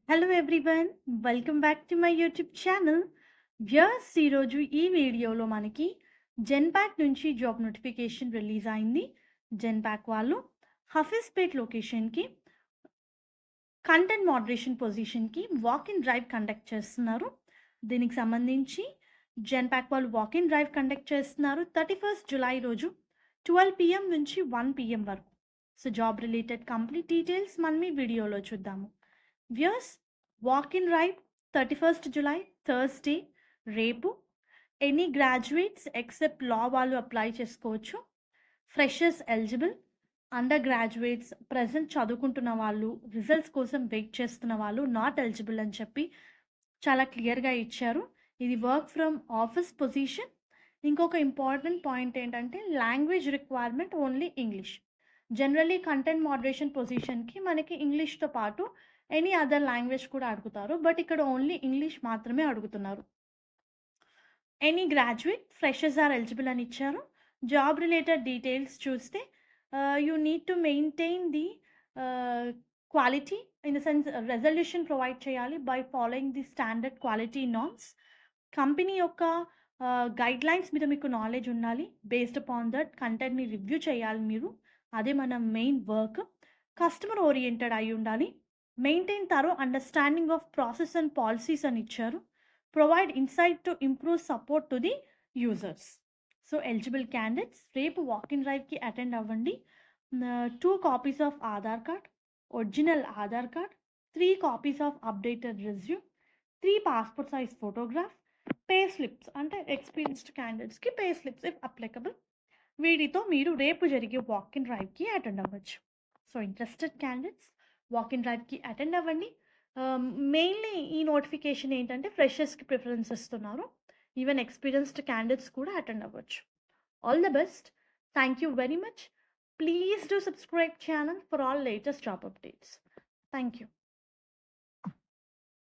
Hello everyone, welcome back to my YouTube channel. Viewers, ఈరోజు ఈ వీడియోలో మనకి జెన్పాక్ నుంచి జాబ్ నోటిఫికేషన్ రిలీజ్ అయింది. జెన్పాక్ వాళ్ళు హఫీజ్పేట్ లొకేషన్కి కంటెంట్ మోడరేషన్ పొజిషన్కి వాక్ ఇన్ డ్రైవ్ కండక్ట్ చేస్తున్నారు. దీనికి సంబంధించి జెన్పాక్ వాళ్ళు వాక్ ఇన్ డ్రైవ్ కండక్ట్ చేస్తున్నారు 31st July రోజు 12 PM నుంచి 1 PM వరకు. So job related complete details మనం ఈ వీడియోలో చూద్దాము. Viewers, walk in drive 31st July Thursday, రేపు. ఎనీ గ్రాడ్యుయేట్స్ ఎక్సెప్ట్ లా వాళ్ళు అప్లై చేసుకోవచ్చు. Freshers eligible, under graduates, present చదువుకుంటున్న వాళ్ళు, రిజల్ట్స్ కోసం వెయిట్ చేస్తున్న వాళ్ళు నాట్ ఎలిజిబుల్ అని చెప్పి చాలా క్లియర్గా ఇచ్చారు. ఇది వర్క్ ఫ్రమ్ ఆఫీస్ పొజిషన్. ఇంకొక ఇంపార్టెంట్ పాయింట్ ఏంటంటే language requirement only English. Generally content moderation పొజిషన్కి మనకి ఇంగ్లీష్తో పాటు ఎనీ అదర్ లాంగ్వేజ్ కూడా అడుగుతారు, బట్ ఇక్కడ ఓన్లీ ఇంగ్లీష్ మాత్రమే అడుగుతున్నారు. Any graduate, freshers are eligible అని ఇచ్చారు. జాబ్ రిలేటెడ్ డీటెయిల్స్ చూస్తే you need to maintain the quality, in the sense resolution provide చేయాలి by following the standard quality norms. Company యొక్క గైడ్ లైన్స్ మీద మీకు నాలెడ్జ్ ఉండాలి. బేస్డ్ అపాన్ దట్ కంటెంట్ని review చేయాలి మీరు. అదే మన మెయిన్ వర్క్. కస్టమర్ ఓరియంటెడ్ అయి ఉండాలి. Maintain thorough understanding of process and policies అని ఇచ్చారు. Provide insight to improve support to the users. So eligible candidates రేపు వాక్ ఇన్ డ్రైవ్కి అటెండ్ అవ్వండి. 2 copies of Aadhaar card, original Aadhaar card, 3 copies of updated resume, 3 passport size photograph, pay slips అంటే experienced క్యాండిడేట్స్కి pay slips if applicable. వీటితో మీరు రేపు జరిగే walk in డ్రైవ్కి అటెండ్ అవ్వచ్చు. So interested candidates walk in డ్రైవ్కి అటెండ్ అవ్వండి. మెయిన్లీ ఈ నోటిఫికేషన్ ఏంటంటే ఫ్రెషర్స్కి ప్రిఫరెన్స్ ఇస్తున్నారు. ఈవెన్ ఎక్స్పీరియన్స్డ్ క్యాండిడేట్స్ కూడా అటెండ్ అవ్వచ్చు. All the best. Thank you very much. Please do subscribe channel for all latest job updates. Thank you.